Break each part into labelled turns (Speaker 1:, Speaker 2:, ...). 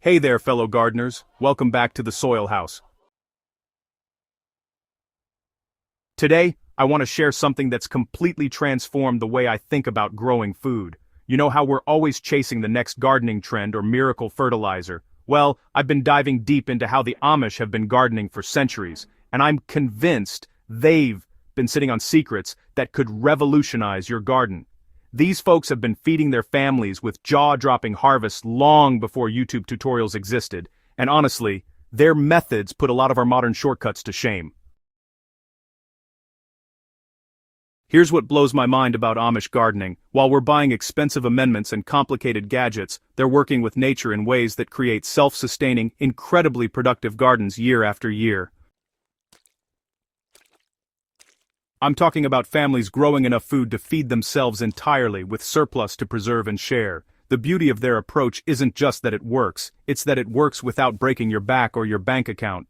Speaker 1: Hey there, fellow gardeners. Welcome back to the Soil House. Today, I want to share something that's completely transformed the way I think about growing food. You know how we're always chasing the next gardening trend or miracle fertilizer? Well, I've been diving deep into how the Amish have been gardening for centuries, and I'm convinced they've been sitting on secrets that could revolutionize your garden. These folks have been feeding their families with jaw-dropping harvests long before YouTube tutorials existed, and honestly, their methods put a lot of our modern shortcuts to shame. Here's what blows my mind about Amish gardening. While we're buying expensive amendments and complicated gadgets, they're working with nature in ways that create self-sustaining, incredibly productive gardens year after year. I'm talking about families growing enough food to feed themselves entirely with surplus to preserve and share. The beauty of their approach isn't just that it works, it's that it works without breaking your back or your bank account.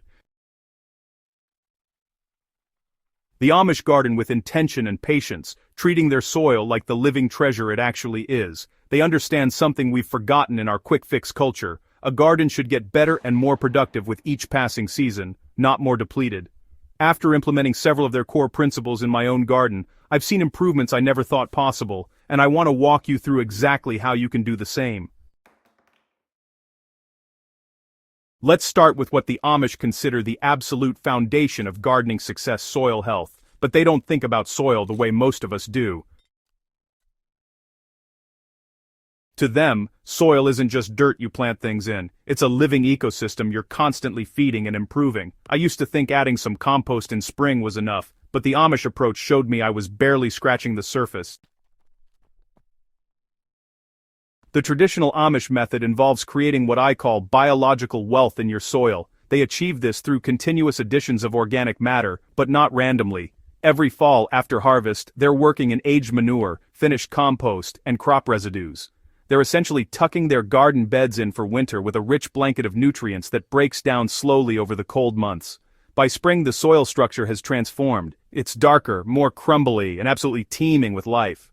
Speaker 1: The Amish garden with intention and patience, treating their soil like the living treasure it actually is. They understand something we've forgotten in our quick-fix culture. A garden should get better and more productive with each passing season, not more depleted. After implementing several of their core principles in my own garden, I've seen improvements I never thought possible, and I want to walk you through exactly how you can do the same. Let's start with what the Amish consider the absolute foundation of gardening success: soil health. But they don't think about soil the way most of us do. To them, soil isn't just dirt you plant things in, it's a living ecosystem you're constantly feeding and improving. I used to think adding some compost in spring was enough, but the Amish approach showed me I was barely scratching the surface. The traditional Amish method involves creating what I call biological wealth in your soil. They achieve this through continuous additions of organic matter, but not randomly. Every fall after harvest, they're working in aged manure, finished compost, and crop residues. They're essentially tucking their garden beds in for winter with a rich blanket of nutrients that breaks down slowly over the cold months. By spring, the soil structure has transformed. It's darker, more crumbly, and absolutely teeming with life.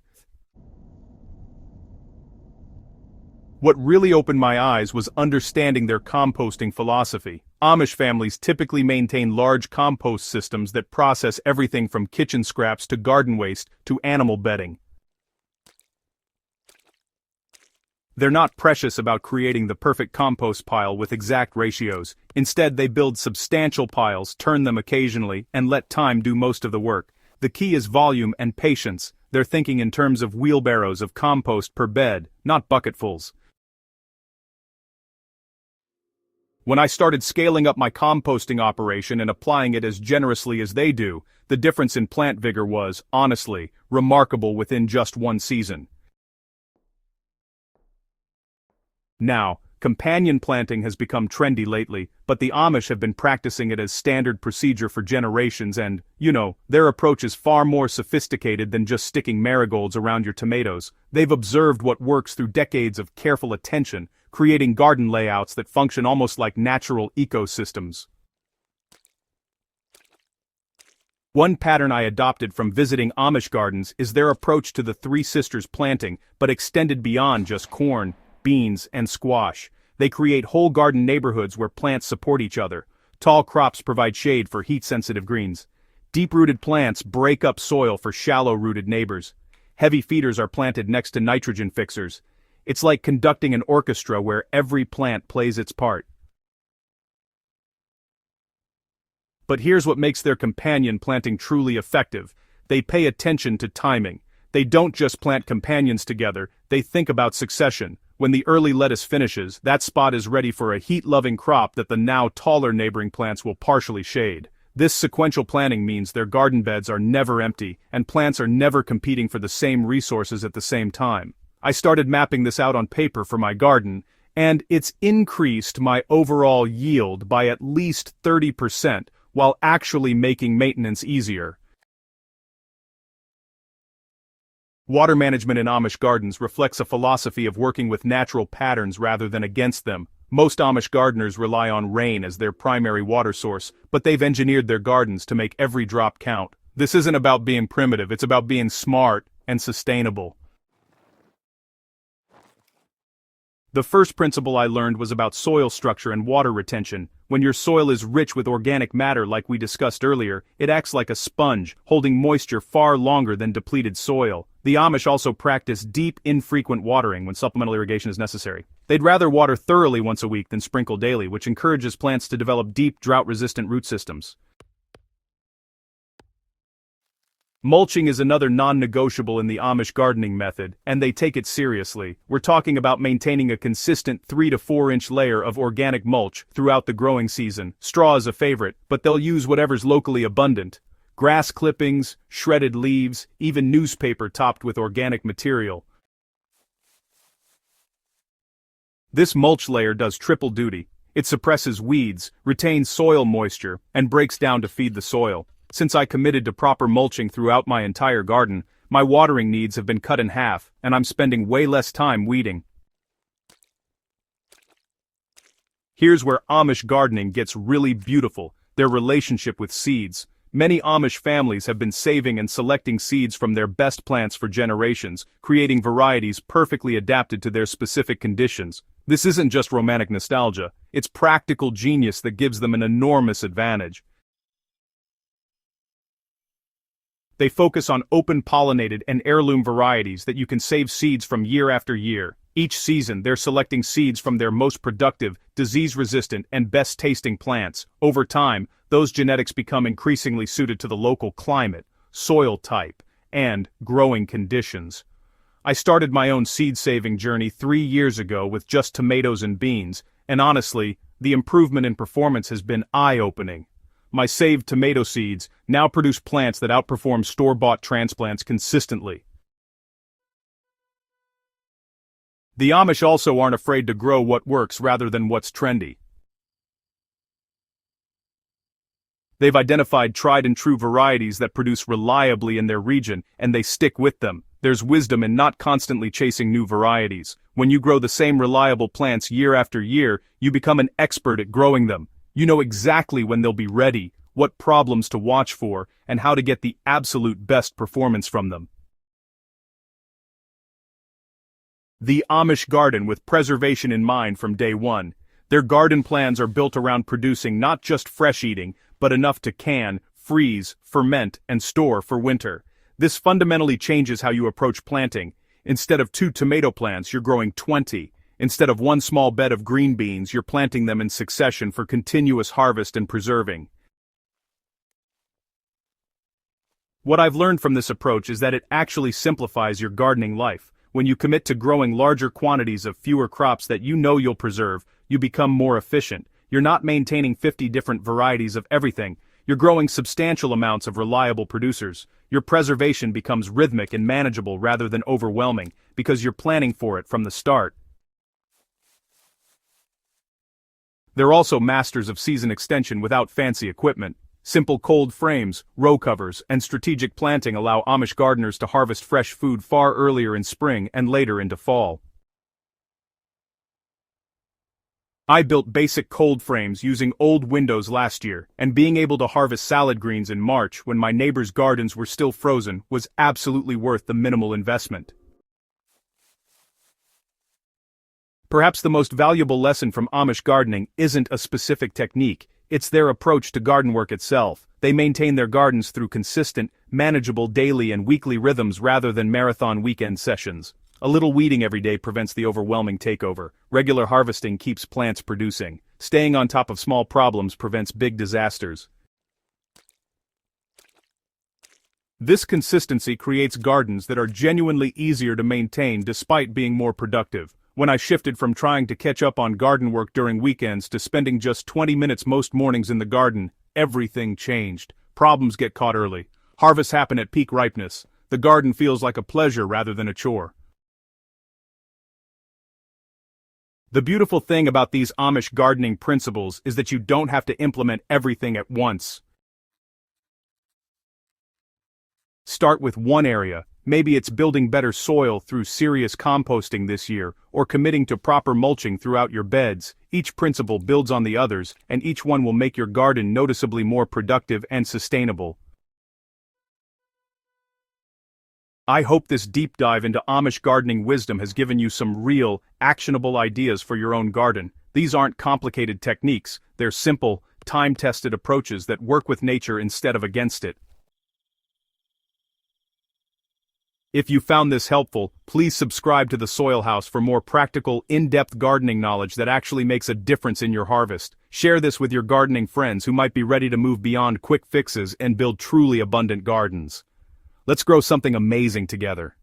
Speaker 1: What really opened my eyes was understanding their composting philosophy. Amish families typically maintain large compost systems that process everything from kitchen scraps to garden waste to animal bedding. They're not precious about creating the perfect compost pile with exact ratios. Instead, they build substantial piles, turn them occasionally, and let time do most of the work. The key is volume and patience. They're thinking in terms of wheelbarrows of compost per bed, not bucketfuls. When I started scaling up my composting operation and applying it as generously as they do, the difference in plant vigor was, honestly, remarkable within just one season. Now, companion planting has become trendy lately, but the Amish have been practicing it as standard procedure for generations and, their approach is far more sophisticated than just sticking marigolds around your tomatoes. They've observed what works through decades of careful attention, creating garden layouts that function almost like natural ecosystems. One pattern I adopted from visiting Amish gardens is their approach to the Three Sisters planting, but extended beyond just corn, beans, and squash. They create whole garden neighborhoods where plants support each other. Tall crops provide shade for heat-sensitive greens. Deep-rooted plants break up soil for shallow-rooted neighbors. Heavy feeders are planted next to nitrogen fixers. It's like conducting an orchestra where every plant plays its part. But here's what makes their companion planting truly effective. They pay attention to timing. They don't just plant companions together, they think about succession. When the early lettuce finishes, that spot is ready for a heat-loving crop that the now taller neighboring plants will partially shade. This sequential planting means their garden beds are never empty, and plants are never competing for the same resources at the same time. I started mapping this out on paper for my garden, and it's increased my overall yield by at least 30%, while actually making maintenance easier. Water management in Amish gardens reflects a philosophy of working with natural patterns rather than against them. Most Amish gardeners rely on rain as their primary water source, but they've engineered their gardens to make every drop count. This isn't about being primitive, it's about being smart and sustainable. The first principle I learned was about soil structure and water retention. When your soil is rich with organic matter like we discussed earlier, it acts like a sponge, holding moisture far longer than depleted soil. The Amish also practice deep, infrequent watering when supplemental irrigation is necessary. They'd rather water thoroughly once a week than sprinkle daily, which encourages plants to develop deep, drought-resistant root systems. Mulching is another non-negotiable in the Amish gardening method, and they take it seriously. We're talking about maintaining a consistent 3 to 4 inch layer of organic mulch throughout the growing season. Straw is a favorite, but they'll use whatever's locally abundant. Grass clippings, shredded leaves, even newspaper topped with organic material. This mulch layer does triple duty. It suppresses weeds, retains soil moisture, and breaks down to feed the soil. Since I committed to proper mulching throughout my entire garden, my watering needs have been cut in half, and I'm spending way less time weeding. Here's where Amish gardening gets really beautiful: their relationship with seeds. Many Amish families have been saving and selecting seeds from their best plants for generations, creating varieties perfectly adapted to their specific conditions. This isn't just romantic nostalgia, it's practical genius that gives them an enormous advantage. They focus on open-pollinated and heirloom varieties that you can save seeds from year after year. Each season, they're selecting seeds from their most productive, disease-resistant, and best-tasting plants. Over time, those genetics become increasingly suited to the local climate, soil type, and growing conditions. I started my own seed-saving journey 3 years ago with just tomatoes and beans, and honestly, the improvement in performance has been eye-opening. My saved tomato seeds now produce plants that outperform store-bought transplants consistently. The Amish also aren't afraid to grow what works rather than what's trendy. They've identified tried-and-true varieties that produce reliably in their region, and they stick with them. There's wisdom in not constantly chasing new varieties. When you grow the same reliable plants year after year, you become an expert at growing them. You know exactly when they'll be ready, what problems to watch for, and how to get the absolute best performance from them. The Amish garden with preservation in mind from day one. Their garden plans are built around producing not just fresh eating, but enough to can, freeze, ferment, and store for winter. This fundamentally changes how you approach planting. Instead of 2 tomato plants, you're growing 20. Instead of 1 small bed of green beans, you're planting them in succession for continuous harvest and preserving. What I've learned from this approach is that it actually simplifies your gardening life. When you commit to growing larger quantities of fewer crops that you know you'll preserve, you become more efficient. You're not maintaining 50 different varieties of everything. You're growing substantial amounts of reliable producers. Your preservation becomes rhythmic and manageable rather than overwhelming, because you're planning for it from the start. They're also masters of season extension without fancy equipment. Simple cold frames, row covers, and strategic planting allow Amish gardeners to harvest fresh food far earlier in spring and later into fall. I built basic cold frames using old windows last year, and being able to harvest salad greens in March when my neighbors' gardens were still frozen was absolutely worth the minimal investment. Perhaps the most valuable lesson from Amish gardening isn't a specific technique, it's their approach to garden work itself. They maintain their gardens through consistent, manageable daily and weekly rhythms rather than marathon weekend sessions. A little weeding every day prevents the overwhelming takeover. Regular harvesting keeps plants producing. Staying on top of small problems prevents big disasters. This consistency creates gardens that are genuinely easier to maintain despite being more productive. When I shifted from trying to catch up on garden work during weekends to spending just 20 minutes most mornings in the garden, everything changed. Problems get caught early. Harvests happen at peak ripeness. The garden feels like a pleasure rather than a chore. The beautiful thing about these Amish gardening principles is that you don't have to implement everything at once. Start with one area. Maybe it's building better soil through serious composting this year, or committing to proper mulching throughout your beds. Each principle builds on the others, and each one will make your garden noticeably more productive and sustainable. I hope this deep dive into Amish gardening wisdom has given you some real, actionable ideas for your own garden. These aren't complicated techniques, they're simple, time-tested approaches that work with nature instead of against it. If you found this helpful, please subscribe to the Soil House for more practical, in-depth gardening knowledge that actually makes a difference in your harvest. Share this with your gardening friends who might be ready to move beyond quick fixes and build truly abundant gardens. Let's grow something amazing together.